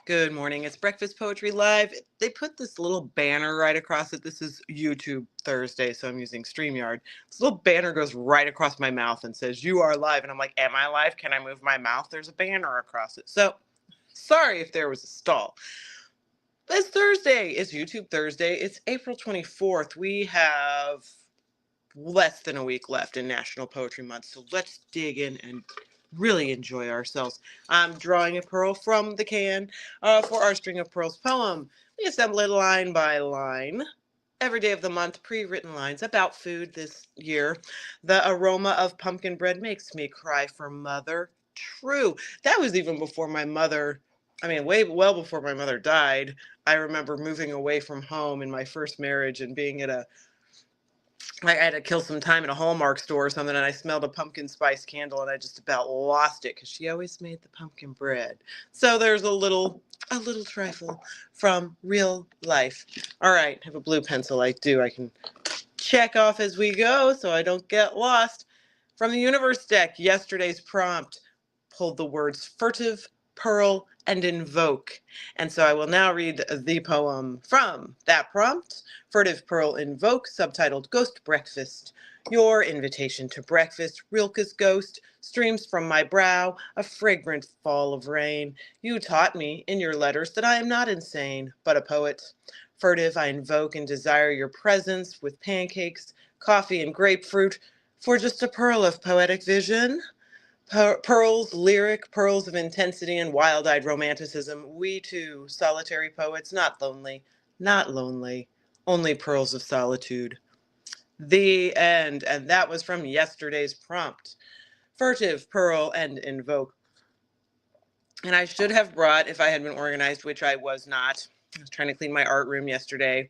Good morning. It's Breakfast Poetry Live. They put this little banner right across it. This is YouTube Thursday, so I'm using StreamYard. This little banner goes right across my mouth and says, "You are live." And I'm like, am I live? Can I move my mouth? There's a banner across it. So sorry if there was a stall. It's Thursday. It's YouTube Thursday. It's April 24th. We have less than a week left in National Poetry Month, so let's dig in and really enjoy ourselves. I'm drawing a pearl from the can for our String of Pearls poem. We assemble it line by line. Every day of the month, pre-written lines about food this year. The aroma of pumpkin bread makes me cry for mother. True. That was even before my mother, way well before my mother died. I remember moving away from home in my first marriage and being at I had to kill some time at a Hallmark store or something, and I smelled a pumpkin spice candle, and I just about lost it because she always made the pumpkin bread. So there's a little trifle from real life. All right, I have a blue pencil. I do. I can check off as we go so I don't get lost. From the universe deck, yesterday's prompt pulled the words furtive, pearl, and invoke. And so I will now read the poem from that prompt. Furtive, pearl, invoke, subtitled Ghost Breakfast. Your invitation to breakfast, Rilke's ghost, streams from my brow, a fragrant fall of rain. You taught me in your letters that I am not insane, but a poet. Furtive, I invoke and desire your presence with pancakes, coffee, and grapefruit for just a pearl of poetic vision. Pearls, lyric, pearls of intensity and wild-eyed romanticism. We too, solitary poets, not lonely, not lonely, only pearls of solitude. The end. And that was from yesterday's prompt. Furtive, pearl, and invoke. And I should have brought, if I had been organized, which I was not. I was trying to clean my art room yesterday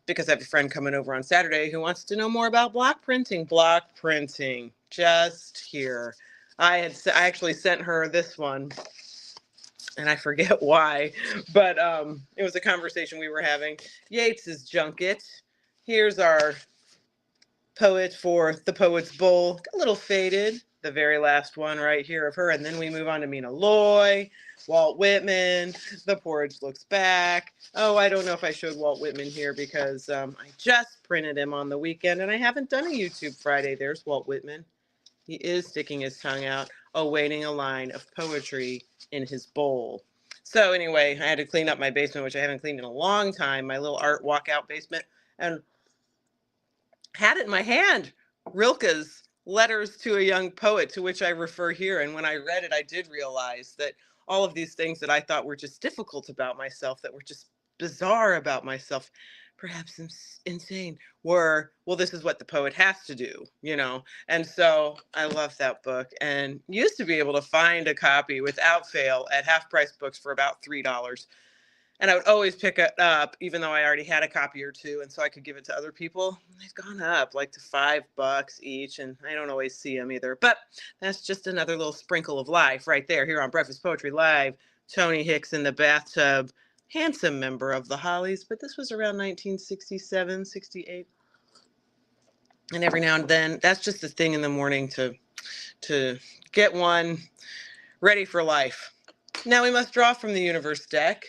because I have a friend coming over on Saturday who wants to know more about block printing. Block printing, just here. I actually sent her this one, and I forget why, but it was a conversation we were having. Yeats's Junket. Here's our poet for the Poet's Bowl. A little faded, the very last one right here of her, and then we move on to Mina Loy, Walt Whitman, The Porridge Looks Back. Oh, I don't know if I showed Walt Whitman here because I just printed him on the weekend, and I haven't done a YouTube Friday. There's Walt Whitman. He is sticking his tongue out, awaiting a line of poetry in his bowl. So anyway, I had to clean up my basement, which I haven't cleaned in a long time, my little art walkout basement, and had it in my hand, Rilke's Letters to a Young Poet, to which I refer here. And when I read it, I did realize that all of these things that I thought were just difficult about myself, that were just bizarre about myself, perhaps insane, were, well, this is what the poet has to do, you know? And so I love that book, and used to be able to find a copy without fail at half price books for about $3. And I would always pick it up, even though I already had a copy or two, and so I could give it to other people. They've gone up like to $5 each, and I don't always see them either. But that's just another little sprinkle of life right there here on Breakfast Poetry Live. Tony Hicks in the bathtub, handsome member of the Hollies, but this was around 1967, 68. And every now and then, that's just the thing in the morning to get one ready for life. Now we must draw from the universe deck,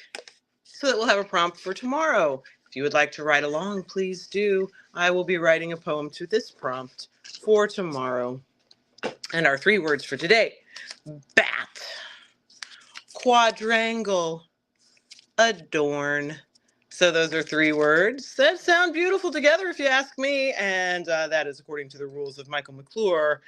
so that we'll have a prompt for tomorrow. If you would like to write along, please do. I will be writing a poem to this prompt for tomorrow. And our 3 words for today: bat, quadrangle, adorn. So those are 3 words that sound beautiful together if you ask me. And that is according to the rules of Michael McClure,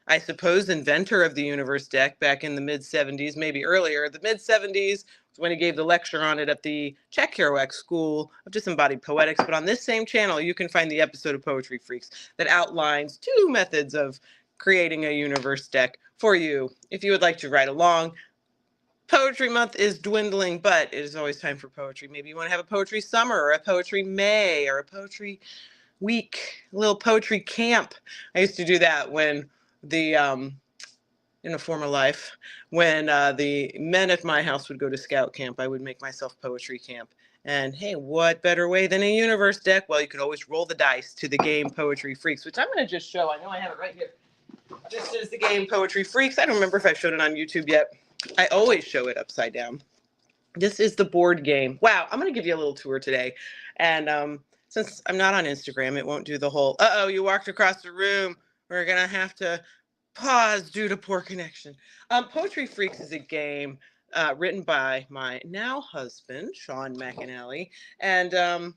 I suppose, inventor of the universe deck back in the mid-70s, maybe earlier. The mid-70s was when he gave the lecture on it at the Jack Kerouac School of Disembodied Poetics. But on this same channel, you can find the episode of Poetry Freaks that outlines 2 methods of creating a universe deck for you. If you would like to write along, Poetry Month is dwindling, but it is always time for poetry. Maybe you want to have a poetry summer or a poetry May or a poetry week, a little poetry camp. I used to do that when in a former life, when the men at my house would go to scout camp, I would make myself poetry camp. And hey, what better way than a universe deck? Well, you could always roll the dice to the game Poetry Freaks, which I'm going to just show. I know I have it right here. This is the game Poetry Freaks. I don't remember if I've showed it on YouTube yet. I always show it upside down. This is the board game. Wow, I'm going to give you a little tour today. And since I'm not on Instagram, it won't do the whole, uh-oh, you walked across the room. We're going to have to pause due to poor connection. Poetry Freaks is a game written by my now husband, Sean McAnally. And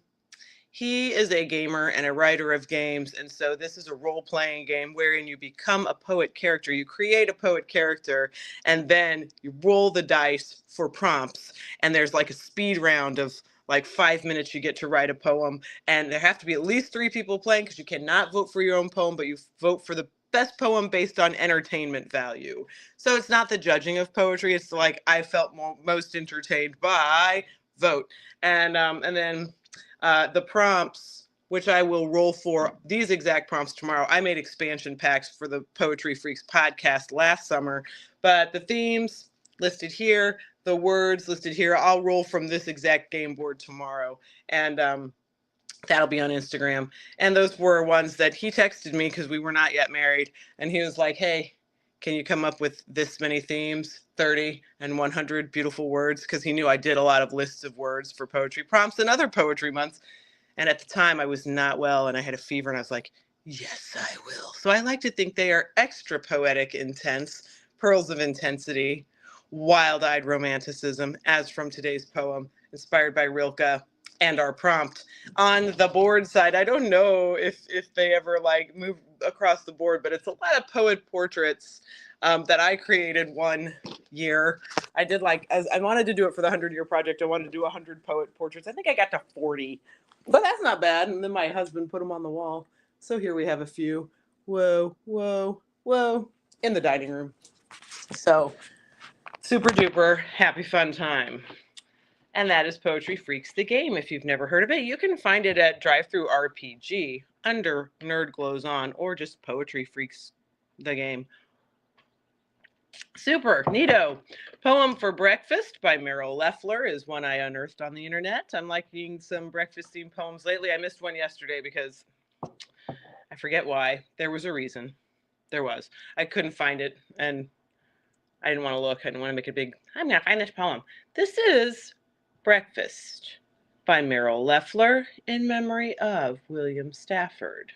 he is a gamer and a writer of games, and so this is a role-playing game wherein you become a poet character. You create a poet character, and then you roll the dice for prompts, and there's like a speed round of like 5 minutes you get to write a poem, and there have to be at least 3 people playing because you cannot vote for your own poem, but you vote for the best poem based on entertainment value. So it's not the judging of poetry, it's like I felt most entertained by vote. And then the prompts, which I will roll for these exact prompts tomorrow. I made expansion packs for the Poetry Freaks podcast last summer, but the themes listed here, the words listed here, I'll roll from this exact game board tomorrow. And that'll be on Instagram. And those were ones that he texted me because we were not yet married. And he was like, hey, can you come up with this many themes, 30 and 100 beautiful words? Because he knew I did a lot of lists of words for poetry prompts and other poetry months. And at the time I was not well and I had a fever and I was like, yes, I will. So I like to think they are extra poetic, intense, pearls of intensity, wild-eyed romanticism, as from today's poem, inspired by Rilke. And our prompt on the board side, I don't know if they ever like move across the board, but it's a lot of poet portraits that I created one year. I did as I wanted to do it for the 100-year project. I wanted to do 100 poet portraits. I think I got to 40, but that's not bad. And then my husband put them on the wall. So here we have a few. Whoa, whoa, whoa, in the dining room. So super duper happy fun time. And that is Poetry Freaks the game. If you've never heard of it, you can find it at Drive-Thru RPG under Nerd Glows On, or just Poetry Freaks the game. Super neato. Poem for Breakfast by Meryl Leffler is one I unearthed on the internet. I'm liking some breakfast themed poems lately. I missed one yesterday because I forget why. There was a reason. There was. I couldn't find it, and I didn't want to look. I didn't want to make it big. I'm going to find this poem. This is Breakfast by Meryl Leffler in memory of William Stafford.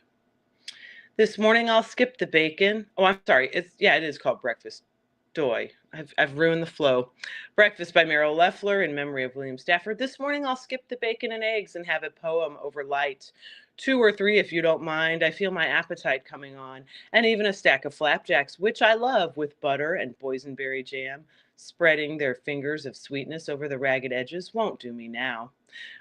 This morning I'll skip the bacon. Oh, I'm sorry. It is called Breakfast. Doy. I've ruined the flow. Breakfast by Meryl Leffler in memory of William Stafford. This morning I'll skip the bacon and eggs and have a poem over light. 2 or 3 if you don't mind. I feel my appetite coming on. And even a stack of flapjacks, which I love, with butter and boysenberry jam. Spreading their fingers of sweetness over the ragged edges won't do me now.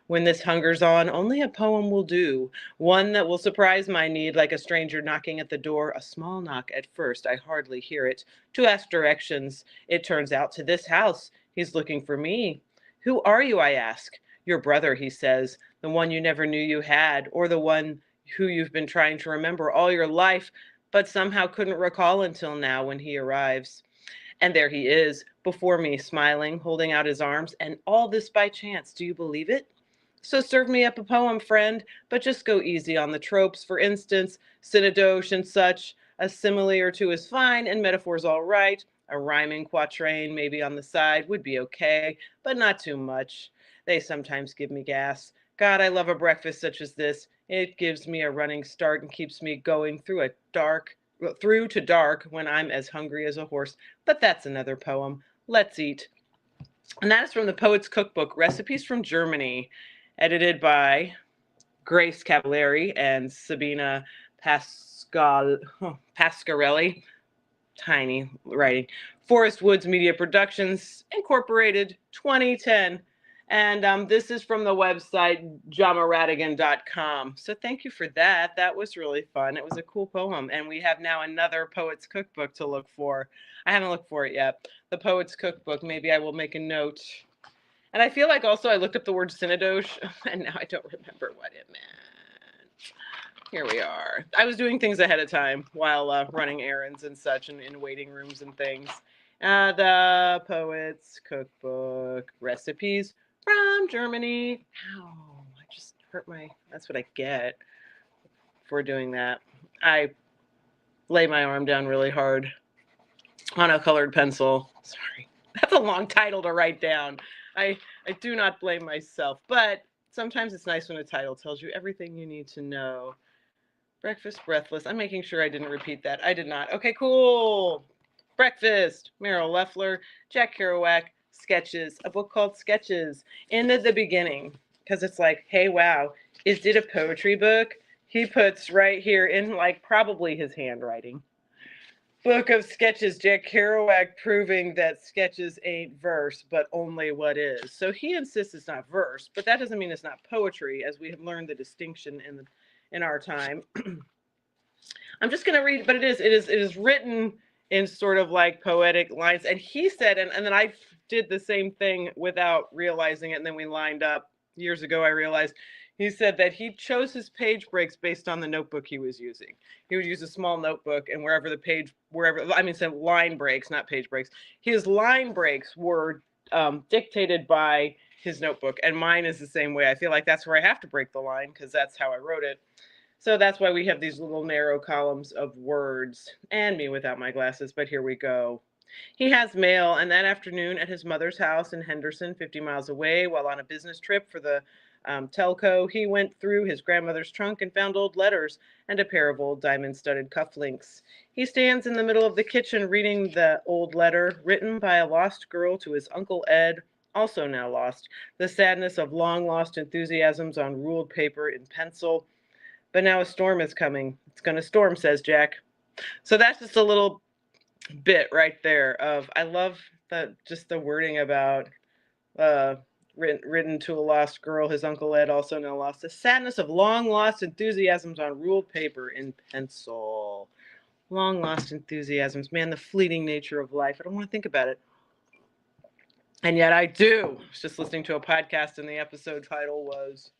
When this hunger's on, only a poem will do, one that will surprise my need like a stranger knocking at the door, a small knock at first, I hardly hear it. To ask directions, it turns out to this house. He's looking for me. Who are you, I ask. Your brother, he says, the one you never knew you had, or the one who you've been trying to remember all your life, but somehow couldn't recall until now when he arrives. And there he is, before me, smiling, holding out his arms, and all this by chance. Do you believe it? So serve me up a poem, friend, but just go easy on the tropes. For instance, synodoche and such. A simile or two is fine, and metaphor's all right. A rhyming quatrain, maybe on the side, would be okay, but not too much. They sometimes give me gas. God, I love a breakfast such as this. It gives me a running start and keeps me going through to dark when I'm as hungry as a horse. But that's another poem. Let's eat. And that is from the Poet's Cookbook, Recipes from Germany, edited by Grace Cavallari and Sabina Pascarelli. Tiny writing. Forest Woods Media Productions, Incorporated, 2010. And this is from the website jamaradigan.com. So thank you for that. That was really fun. It was a cool poem. And we have now another Poet's Cookbook to look for. I haven't looked for it yet. The Poet's Cookbook. Maybe I will make a note. And I feel like also I looked up the word synodoche, and now I don't remember what it meant. Here we are. I was doing things ahead of time while running errands and such, and in waiting rooms and things. The Poet's Cookbook, Recipes from Germany. Ow, I just hurt that's what I get for doing that. I lay my arm down really hard on a colored pencil. Sorry, that's a long title to write down. I do not blame myself, but sometimes it's nice when a title tells you everything you need to know. Breakfast Breathless. I'm making sure I didn't repeat that. I did not. Okay, cool. Breakfast. Meryl Leffler, Jack Kerouac, Sketches. A book called Sketches. In the beginning, because it's like, hey, wow, is it a poetry book? He puts right here in like probably his handwriting. Book of Sketches, Jack Kerouac proving that sketches ain't verse, but only what is. So he insists it's not verse, but that doesn't mean it's not poetry, as we have learned the distinction in our time. I'm just going to read, but it is written in sort of like poetic lines. And he said, and then I did the same thing without realizing it. And then we lined up years ago. I realized he said that he chose his page breaks based on the notebook he was using. He would use a small notebook, and so line breaks, not page breaks. His line breaks were dictated by his notebook, and mine is the same way. I feel like that's where I have to break the line because that's how I wrote it. So that's why we have these little narrow columns of words, and me without my glasses, but here we go. He has mail, and that afternoon at his mother's house in Henderson, 50 miles away, while on a business trip for the telco, he went through his grandmother's trunk and found old letters and a pair of old diamond-studded cufflinks. He stands in the middle of the kitchen reading the old letter written by a lost girl to his Uncle Ed, also now lost, the sadness of long-lost enthusiasms on ruled paper in pencil. But now a storm is coming. It's going to storm, says Jack. So that's just a little bit right there of, I love just the wording about written to a lost girl, his Uncle Ed, also now lost. The sadness of long lost enthusiasms on ruled paper in pencil. Long lost enthusiasms. Man, the fleeting nature of life. I don't want to think about it. And yet I do. I was just listening to a podcast, and the episode title was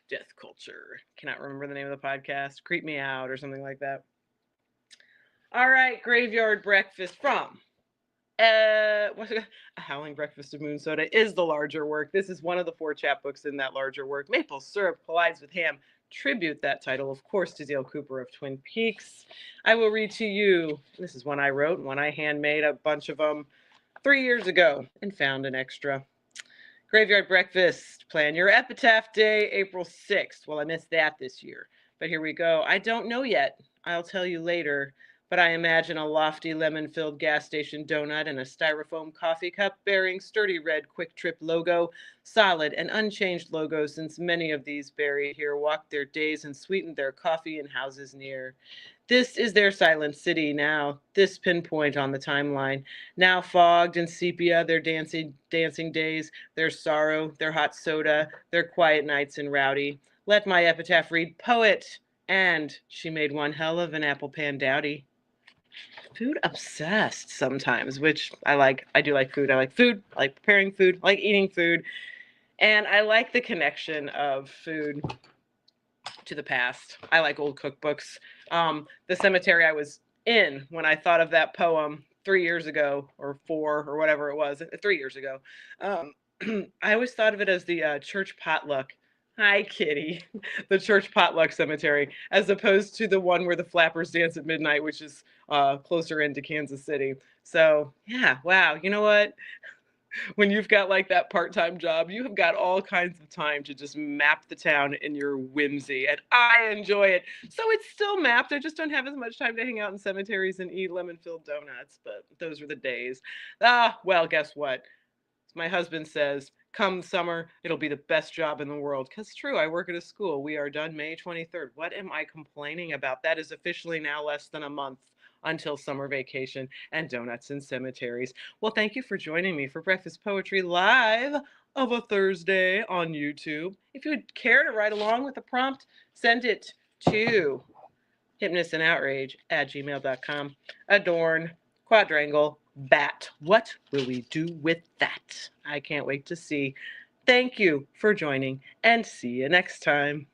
Death Culture. Cannot remember the name of the podcast. Creep Me Out or something like that. All right, Graveyard Breakfast from A Howling Breakfast of Moon Soda is the larger work. This is one of the 4 chapbooks in that larger work. Maple Syrup Collides with Ham. Tribute that title, of course, to Dale Cooper of Twin Peaks. I will read to you. This is one I wrote, one I handmade, a bunch of them 3 years ago, and found an extra. Graveyard Breakfast. Plan your epitaph day, April 6th. Well, I missed that this year. But here we go. I don't know yet. I'll tell you later. But I imagine a lofty lemon-filled gas station donut and a styrofoam coffee cup bearing sturdy red Quick Trip logo, solid and unchanged logo since many of these buried here walked their days and sweetened their coffee in houses near. This is their silent city now, this pinpoint on the timeline. Now fogged in sepia, their dancing days, their sorrow, their hot soda, their quiet nights in rowdy. Let my epitaph read, poet, and she made one hell of an apple pan dowdy. Food obsessed sometimes, which I like. I do like food. I like food. I like preparing food. I like eating food. And I like the connection of food to the past. I like old cookbooks. The cemetery I was in when I thought of that poem 3 years ago, or 4, or whatever it was, 3 years ago. I always thought of it as the church potluck. Hi, kitty. The church potluck cemetery, as opposed to the one where the flappers dance at midnight, which is closer into Kansas City. So, yeah, wow. You know what? When you've got like that part-time job, you have got all kinds of time to just map the town in your whimsy, and I enjoy it. So it's still mapped. I just don't have as much time to hang out in cemeteries and eat lemon-filled donuts, but those were the days. Well, guess what? My husband says, come summer, it'll be the best job in the world. Because it's true, I work at a school. We are done May 23rd. What am I complaining about? That is officially now less than a month until summer vacation and donuts in cemeteries. Well, thank you for joining me for Breakfast Poetry Live of a Thursday on YouTube. If you would care to write along with the prompt, send it to hypnostandoutrage@gmail.com. Adorn, quadrangle, bat. What will we do with that? I can't wait to see. Thank you for joining, and see you next time.